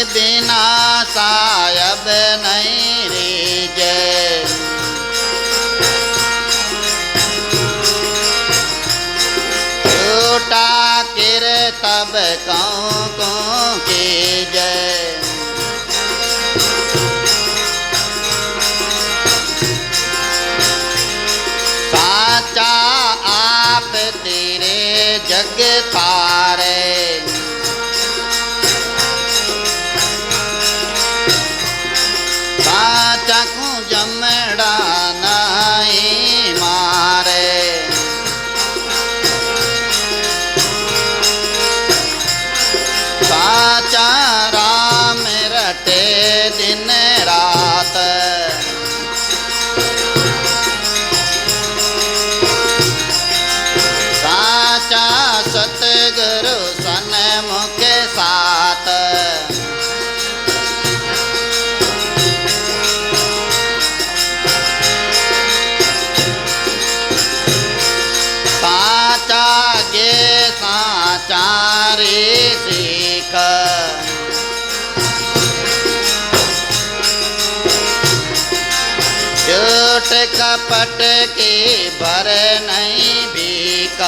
बिना सायब नहीं रीजे। झूठा किर तब कहूँ की जय। साचा आप तेरे जग तारे। साचा को जमड़ा नहीं मारे। साचा राम रटे दिन रात। साचा सतगुरु सन्मुख साथ। साचा गे साचा रे सीख। झूठ कपट के भर नहीं भीख।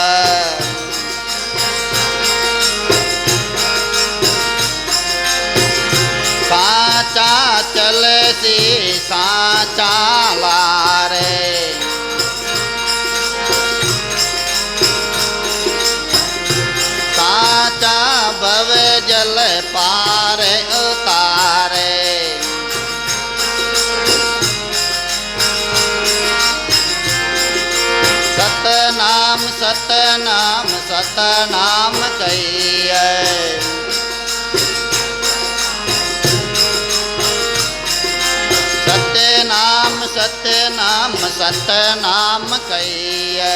साचा चल सी साचा लारे। साचा भव जल पार उतारे। सतनाम सतनाम सतनाम कहिए। सतनाम सतनाम सतनाम कहिए।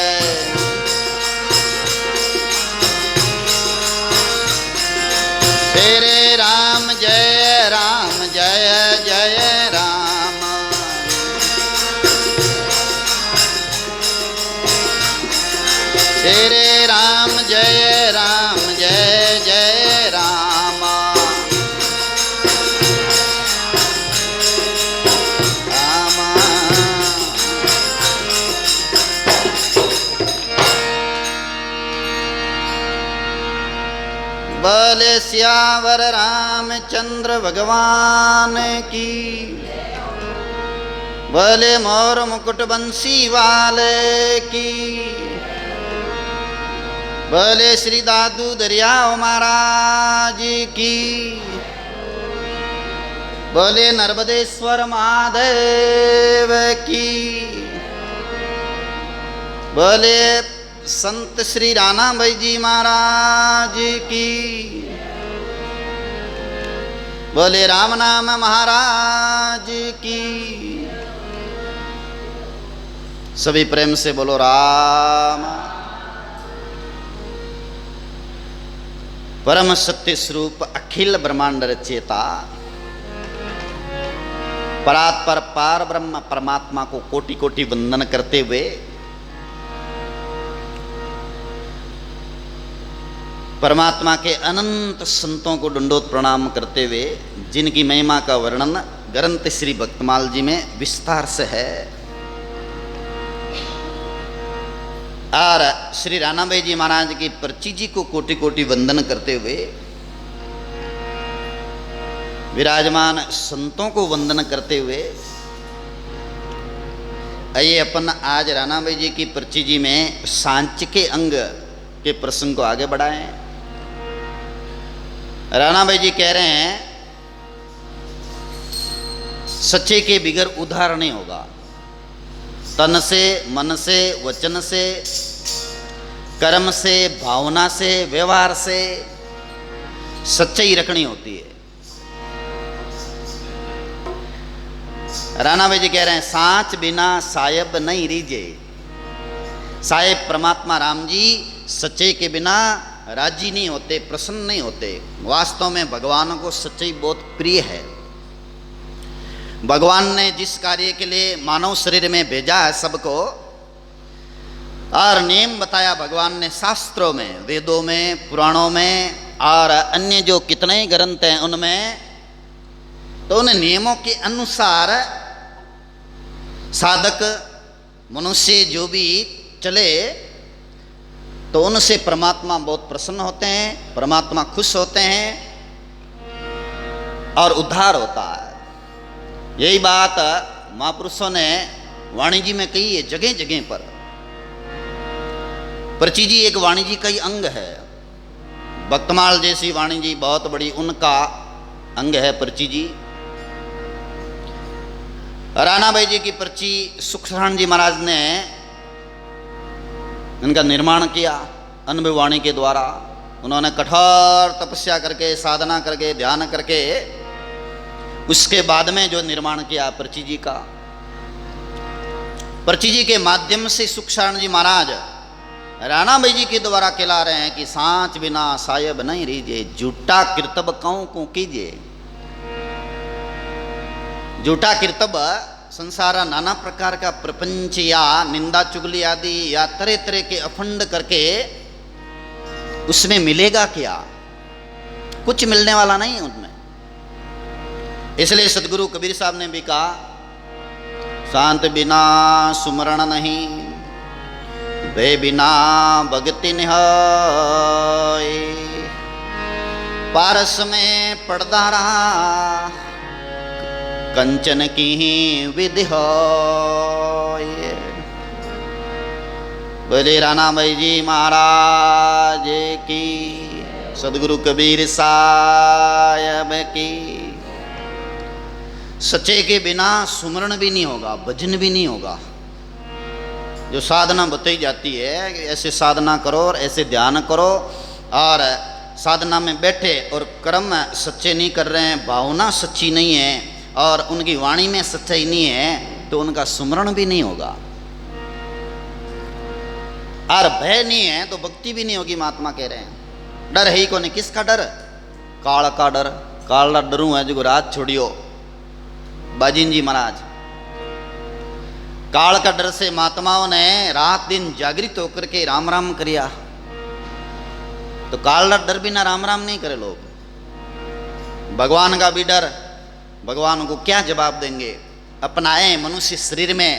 तेरे राम जय जय राम। तेरे राम जय जय राम। राम बोले सियावर रामचंद्र भगवान की। बोले मोर मुकुट बंसी वाले की। बोले श्री दादू दरियाओ महाराज की। बोले नर्मदेश्वर महादेव की। बोले संत श्री राणा भाई जी महाराज की। बोले राम नाम महाराज की। सभी प्रेम से बोलो राम। परम सत्य स्वरूप अखिल ब्रह्मांड रचयिता परात्पर पार ब्रह्म परमात्मा को कोटि कोटि वंदन करते हुए परमात्मा के अनंत संतों को दंडोत प्रणाम करते हुए जिनकी महिमा का वर्णन ग्रंथ श्री भक्तमाल जी में विस्तार से है। और श्री राणा भाई जी महाराज की पर्ची जी को कोटि कोटि वंदन करते हुए विराजमान संतों को वंदन करते हुए आइए अपन आज राणा भाई जी की पर्ची जी में सांच के अंग के प्रसंग को आगे बढ़ाएं। राणा भाई जी कह रहे हैं सच्चे के बिगर उद्धार नहीं होगा। तन से, मन से, वचन से, कर्म से, भावना से, व्यवहार से सच्चाई रखनी होती है। राणा भाई जी कह रहे हैं सांच बिना सायब नहीं रीजे। साहेब परमात्मा राम जी सच्चे के बिना राजी नहीं होते, प्रसन्न नहीं होते। वास्तव में भगवान को सच्चाई बहुत प्रिय है। भगवान ने जिस कार्य के लिए मानव शरीर में भेजा है सबको, और नियम बताया भगवान ने शास्त्रों में, वेदों में, पुराणों में और अन्य जो कितने ही ग्रंथ हैं उनमें तो उन नियमों के अनुसार साधक मनुष्य जो भी चले तो उनसे परमात्मा बहुत प्रसन्न होते हैं, परमात्मा खुश होते हैं और उद्धार होता है। यही बात महापुरुषों ने वाणी जी में कही है जगह जगह पर। पर्ची जी एक वाणी जी का ही अंग है। भक्तमाल जैसी वाणी जी बहुत बड़ी उनका अंग है पर्ची जी। राणाबाई जी की पर्ची सुखसरण जी महाराज ने इनका निर्माण किया अनुभव वाणी के द्वारा। उन्होंने कठोर तपस्या करके, साधना करके, ध्यान करके उसके बाद में जो निर्माण किया पर्ची जी का। पर्ची जी के माध्यम से सुखसरण जी महाराज राणाबाई जी के द्वारा कहला रहे हैं कि सांच बिना सायब नहीं रीजे, झूठा किरतब कौं को कीजिए। झूठा किरतब संसार नाना प्रकार का प्रपंच या निंदा चुगली आदि या तरह तरह के अफंड करके उसमें मिलेगा क्या? कुछ मिलने वाला नहीं है उनमें। इसलिए सदगुरु कबीर साहब ने भी कहा शांत बिना सुमरण नहीं, बे बिना भगति निहाय, पारस में पड़दा रहा कंचन की विधि होय। बोले राणाबाई जी महाराज की, सदगुरु कबीर साहब की। सच्चे के बिना सुमरण भी नहीं होगा, भजन भी नहीं होगा। जो साधना बताई जाती है कि ऐसे साधना करो और ऐसे ध्यान करो, और साधना में बैठे और कर्म सच्चे नहीं कर रहे हैं, भावना सच्ची नहीं है और उनकी वाणी में सच्चाई नहीं है, तो उनका सुमरण भी नहीं होगा। और भय नहीं है तो भक्ति भी नहीं होगी। महात्मा कह रहे हैं डर है ही कौन? किसका डर? काल का डर। काल डरू है जो रात छोड़ियो। बाजिन जी महाराज काल का डर से महात्माओं ने रात दिन जागृत होकर के राम राम करिया। तो काल का डर बिना राम राम नहीं करे लोग। भगवान का भी डर, भगवान को क्या जवाब देंगे? अपनाए मनुष्य शरीर में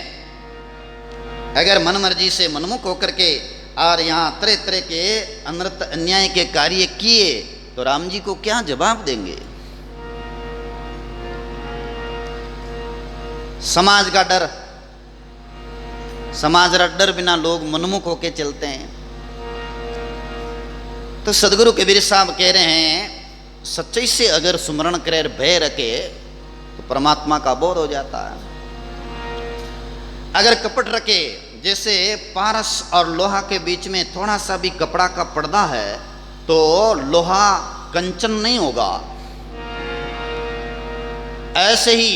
अगर मन मर्जी से मनमुख होकर के और यहाँ तरह तरह के अनर्थ अन्याय के कार्य किए तो राम जी को क्या जवाब देंगे? समाज का डर, समाज का डर बिना लोग मनमुख होके चलते हैं। तो सदगुरु कबीर साहब कह रहे हैं सच्चाई से अगर सुमरण करे, भय रखे तो परमात्मा का बोध हो जाता है। अगर कपट रखे, जैसे पारस और लोहा के बीच में थोड़ा सा भी कपड़ा का पर्दा है तो लोहा कंचन नहीं होगा। ऐसे ही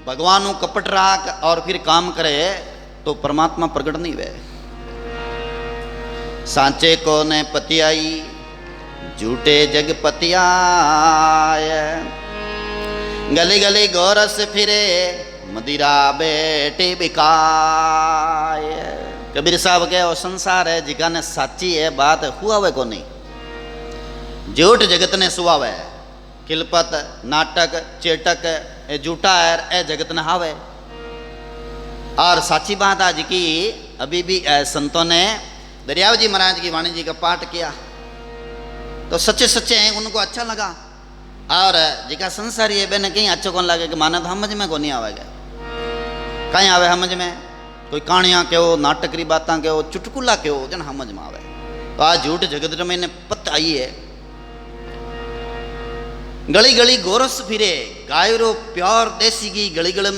भगवान कपट राख और फिर काम करे तो परमात्मा प्रकट नहीं हुए। सांचे को ने पति आई, झूठे जग पतियाय, गली गली गोरस फिरे, मदिरा बेटे बिकाय। कबीर साहब के वो संसार है जिका ने साची है बात हुआ वे को नहीं। झूठ जगत ने सुहावे, किलपत नाटक चेटक ए झूठा है ए जगत ने हावे। और साची बात आज की अभी भी संतों ने दरियाव जी महाराज की वाणी जी का पाठ किया तो सच्चे सच्चे हैं, उनको अच्छा लगा। और जिका संसारी है बेने कहीं अच्छा कौन लगे कि माने तो समझ में को नहीं आवेगा। कहीं आवे समझ में? कोई कहानियाँ कहो, नाटकरी बातें कहो, चुटकुला कहो, जन समझ में आवे। तो आज झूठ जगत में ने पत आई है। गली गली गोरस फिरे, गायरो प्योर देसी घी गली गली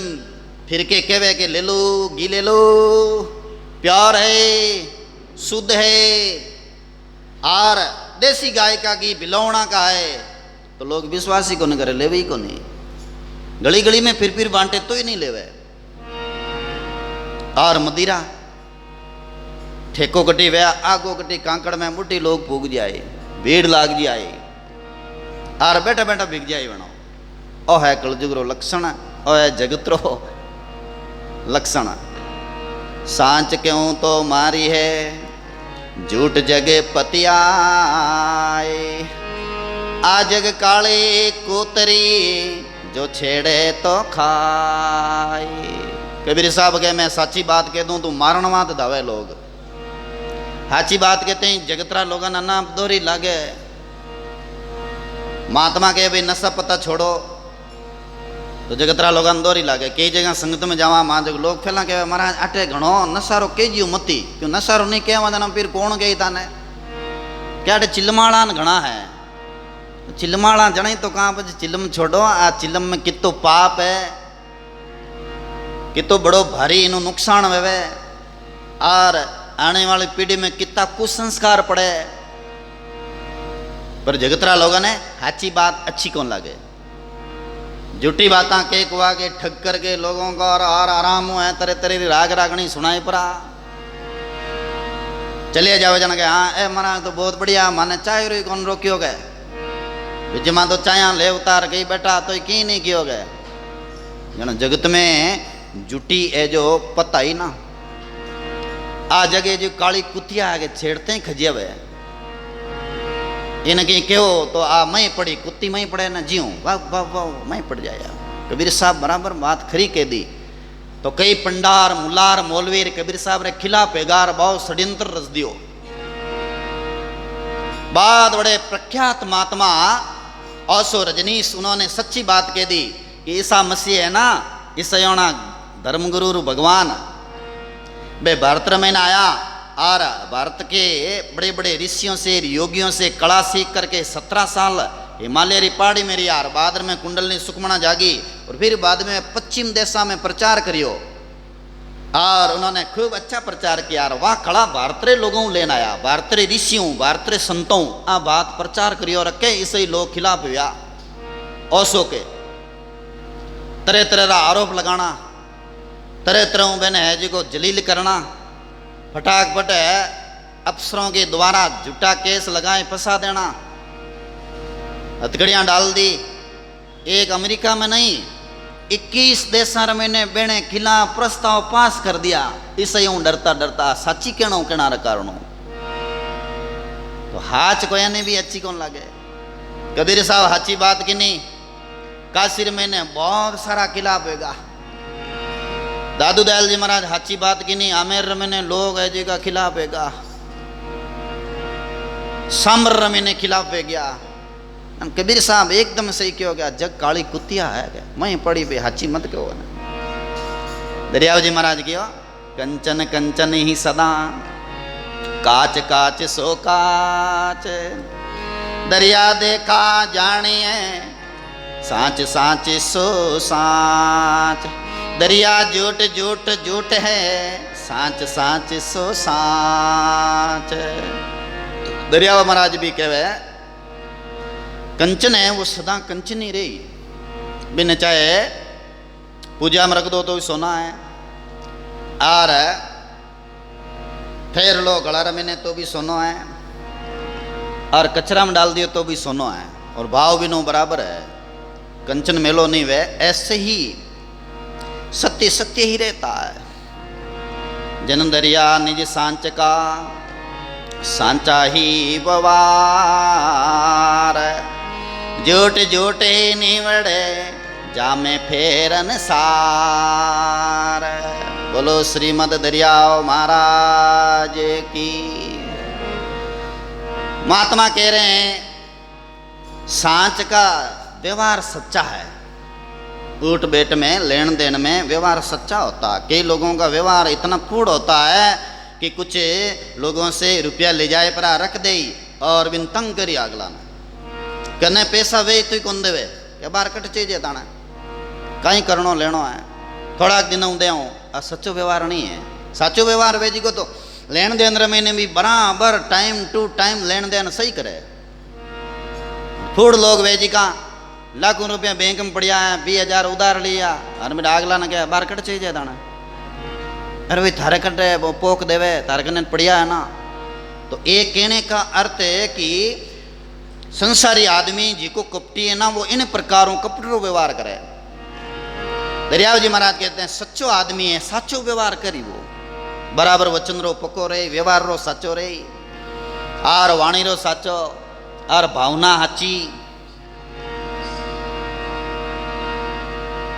फिर के कहवे के ले लो घी ले लो, प्योर है, शुद्ध है, और देसी गाय का घी बिलौना का है। तो लोग विश्वास ही को नहीं करे, लेवे ही को नहीं। गली गली में फिर बांटे तो ही नहीं लेवे। और मदिरा ठेको कटी वे आगो कटी कांकड़ में मुट्ठी लोग पूग जाए, भीड़ लाग जाए और बैठा बैठा बिक जाए। बनो ओ है कलजुगरो लक्षण, ओ है जगतरो लक्षण। सांच क्यों तो मारी है, झूठ जगे पतियाए, आ जग काले कोतरी जो छेड़े तो खाए। कबीर साहब के मैं साची बात कह दूं तो मारणवात धावे लोग, साची बात कहते हैं जगतरा लोगों ना ना दोरी लागे। महात्मा कहे भाई नशा पता छोड़ो तो जगतरा लोगों ने दोरी लागे। कई जगह संगत में जावा मां जो लोग फैला कहे महाराज आटे घणो नशारो केजियो मती, क्यों नशारो नहीं कहवा जाना फिर कौन गई ताने क्या चिलमाड़ा घना है। चिलमाड़ा जने तो कहाँ पर चिलम छोड़ो, आ चिलम में कितो पाप है, कितो बड़ो भारी इनो नुकसान वेवे और आने वाली पीढ़ी में कितना कुसंस्कार पड़े। पर जगतरा लोगों ने साची बात अच्छी कौन लगे, झूठी बात के कुआ के ठग करके लोगों को और आराम हुआ है तरह तरह की राग रागनी सुनाई पड़ा। चलिए जाओ जना के हाँ ए मना तो बहुत बढ़िया माने चाय रोई कौन रोकियो गए बिजमा तो चाया ले उतार गई बेटा तो की नहीं कियो गए। जना जगत में जुटी है जो पता ही ना आ जगह जो काली कुतिया आगे छेड़ते हैं खजिया वे इनके क्यों तो आ मैं पड़ी कुत्ती मैं पड़े ना जीऊं वाह वाह वाह मैं पड़ जाया। कबीर साहब बराबर बात खरी कह दी तो कई पंडार मुलार मौलवीर कबीर साहब रे खिलाफ एगार बहुत षड्यंत्र रच दियो। बाद बड़े प्रख्यात महात्मा औसो रजनीश उन्होंने सच्ची बात कह दी कि ईसा मसीह है ना ईसायोना धर्मगुरु भगवान वे भारत में आया और भारत के बड़े बड़े ऋषियों से योगियों से कला सीख करके 17 साल हिमालय री पहाड़ी में रिया, बाद में कुंडलनी सुखमना जागी और फिर बाद में पश्चिम देशा में प्रचार करियो और उन्होंने खूब अच्छा प्रचार किया। और वह कला भारत रे लोगों लेना आया, भारत रे ऋषियों भारत रे संतों आ बात प्रचार करियो रखे इसे लोग खिलाफ हुआ। औसो के तरह तरह का आरोप लगाना, तरह तरह बहन है जी को जलील करना, फटाक फट अफसरों के द्वारा झूठा केस लगाए फंसा देना, हथकड़ियाँ डाल दी। एक अमेरिका में नहीं 21 देशा मैंने बेने खिलाफ प्रस्ताव पास कर दिया। इसे यूं डरता डरता साची कहना कहना कारणों तो हाच को यानी भी अच्छी कौन लगे। कबीर साहब हाची बात की नहीं काशिर मैंने बहुत सारा खिलाफ होगा। दादू दयाल जी महाराज हाची बात की नहीं आमेर मैंने लोग है जी का खिलाफ हैगा, सांबर मैंने खिलाफ है गया। कबीर साहब एकदम सही क्यों गया जग काली कुतिया है मैं पड़ी पे हाची मत क्यों ना। दरियाव जी महाराज क्यों कंचन कंचन ही सदा काच काच सो काच दरिया देखा जानिए सांच सांच सो सांच दरिया झूठ झूठ झूठ है सांच सांच सो सांच। दरिया महाराज भी कहवे कंचन है वो सदा कंचन ही रही, बिन चाहे पूजा में रख दो तो भी सोना है और फेर लो गला रमीने तो भी सोना है और कचरा में डाल दियो तो भी सोना है और भाव भी नो बराबर है। कंचन मेलो नहीं वे ऐसे ही सत्य सत्य ही रहता है। जन दरिया निज सांच का सांचा ही बवार झूठ झूठ ही निवड़े जामे फेरन सार। बोलो श्रीमद दरियाओ महाराज की। महात्मा कह रहे हैं सांच का व्यवहार सच्चा है, उठ बैठ में लेन देन में व्यवहार सच्चा होता है। कई लोगों का व्यवहार इतना फूड होता है कि कुछ लोगों से रुपया ले जाए पर रख दे और बिन तंग करी अगला ने कने पैसा वे तो कौन देवे या बार कट चाहिए दाना कहीं करनो लेनो है थोड़ा दिन दे सच्चो व्यवहार नहीं है। साचो व्यवहार वे जी को तो लेन देन महीने भी बराबर टाइम टू टाइम लेन देन सही करे। फूड लोग वे जी का लाखों रुपया बैंक में पड़िया है 20,000 उधार लिया और मेरा अगला ने क्या बार कट चाहिए दाना अरे भाई थारे कटे वो पोक देवे थारे कने पड़िया है ना। तो ये कहने का अर्थ है कि संसारी आदमी जी को कपटी है ना वो इन प्रकारों कपटो व्यवहार करे। दरियाव जी महाराज कहते हैं सच्चो आदमी है साचो व्यवहार करी वो बराबर वचन रो पको रे व्यवहार रो साचो रे आर वाणी रो साचो आर भावना हाची।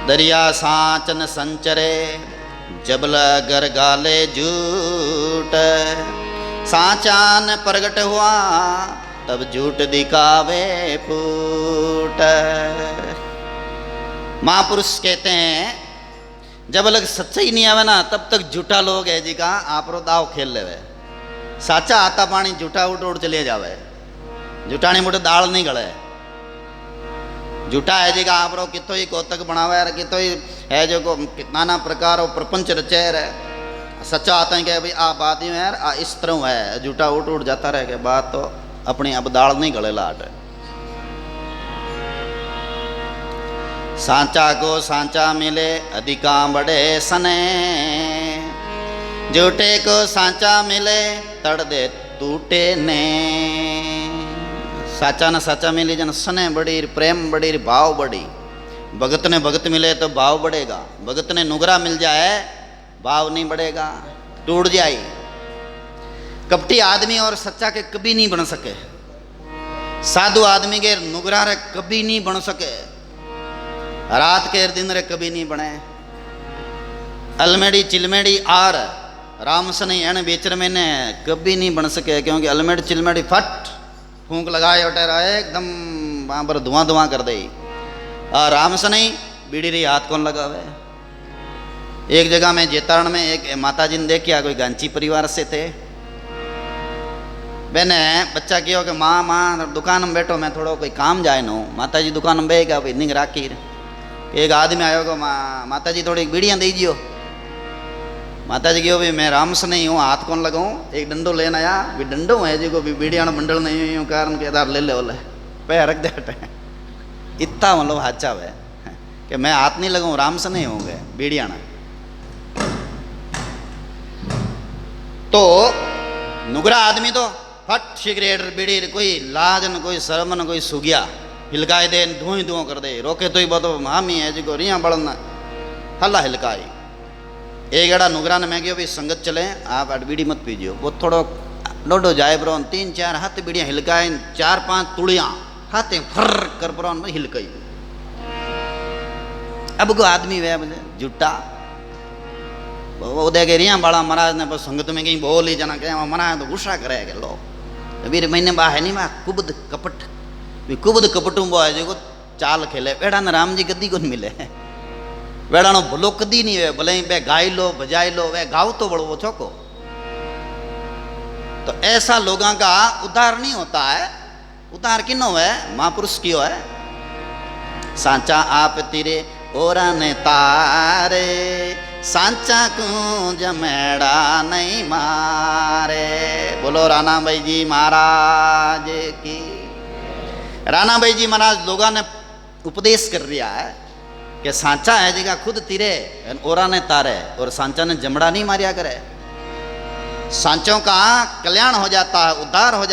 दरिया सांचन संचरे जबल गर गाले झूठ सांचान प्रगट हुआ तब झूठ दिखावे फूट। महापुरुष कहते हैं जब लग सच्चाई नहीं आवे ना तब तक झूठा लोग है जी का आप रो दाव खेल लेवे। साचा आता पानी झूठा उठ उड़ चले जावे। झूठानी मुठे दाल नहीं गले। झूठा है जी का आप रो कितो ही कोतक बनावे कितो ही है जो को नाना प्रकार प्रपंच रचे है। सच्चा आता है कि भाई आ बात यूँ है आ इस तरह है। झूठा उठ उड़ जाता रहे के बात तो अपनी अब दाल नहीं गले लाट। सांचा को सांचा मिले अधिका बड़े सने झूठे को सांचा मिले तड़ दे टूटे ने। साचा न साचा मिली जन सने बड़ी प्रेम बड़ी भाव बड़ी। भगत ने भगत मिले तो भाव बढ़ेगा। भगत ने नुगरा मिल जाए भाव नहीं बढ़ेगा टूट जाए। कपटी आदमी और सच्चा के कभी नहीं बन सके। साधु आदमी के नुगरा रे कभी नहीं बन सके। रात के दिन रे कभी नहीं बने। अलमेड़ी चिलमेड़ी आर राम सने एन बेचर में ने कभी नहीं बन सके क्योंकि अलमेड़ी चिलमेड़ी फट फूंक लगाए उठे रहे एकदम वहाँ पर धुआं धुआं कर दे। और राम सने बीड़ी रही हाथ कौन लगावे। एक जगह में जेतारण में एक माता जी ने देखा कोई गांची परिवार से थे। मैंने बच्चा किया कि माँ माँ दुकान में बैठो मैं थोड़ा कोई काम जाए नो। माता जी दुकान में बैठ गया भाई निंग राखी। एक आदमी आयो को माता जी थोड़ी बीड़ियाँ दीजियो। माता जी क्यों भी मैं राम से नहीं हूँ हाथ कौन लगाऊँ। एक डंडो लेना आया भी डंडो है जी को भी बीड़िया बंडल नहीं हूँ कारण के आधार ले ले बोले पे रख दे इतना मतलब हाचा है कि मैं हाथ नहीं लगाऊँ राम से नहीं होंगे बीड़िया। तो नुगरा आदमी तो फट सिगरेट बीड़ी कोई लाज न कोई शर्म न कोई सुगिया हिलकाए दे धुआं धुआं कर दे। रोके तो ही बहुत मामी है जी को रिया बड़ना हल्ला हिलकाई। एक एड़ा नुगरा ने मैं क्यों भी संगत चले आप बीड़ी मत पीजियो। वो थोड़ो डोडो जाए ब्रो 3-4 हाथ बीड़ियाँ हिलकाए 4-5 तुड़ियाँ हाथे फर कर ब्रो हिलकाई। अब को आदमी वे झूठा वो देखे रिया बड़ा महाराज ने बस संगत में कहीं बोल ही जाना क्या महाराज तो गुस्सा करे के लो वीर महीने बा है नहीं बा कुबद कपट कुबद कपटू बो है जो चाल खेले बेड़ा न राम जी कदी को मिले। वेड़ा नो भलो कदी नहीं वे भले ही बे गाय लो बजाय लो वे गाँव तो बड़ो वो छोको। तो ऐसा लोगों का उद्धार नहीं होता है। उद्धार किनो है महापुरुष की है। सांचा आप तिरे ओरा ने तारे सांचा को जमेड़ा नहीं मारे। बोलो राणा भाई जी महाराज की। राणा भाई जी महाराज लोगों ने उपदेश कर दिया है कि सांचा है जी का खुद तिरे ओरा ने तारे और सांचा ने जमड़ा नहीं मारिया करे। सांचों का कल्याण हो जाता है उद्धार हो जाता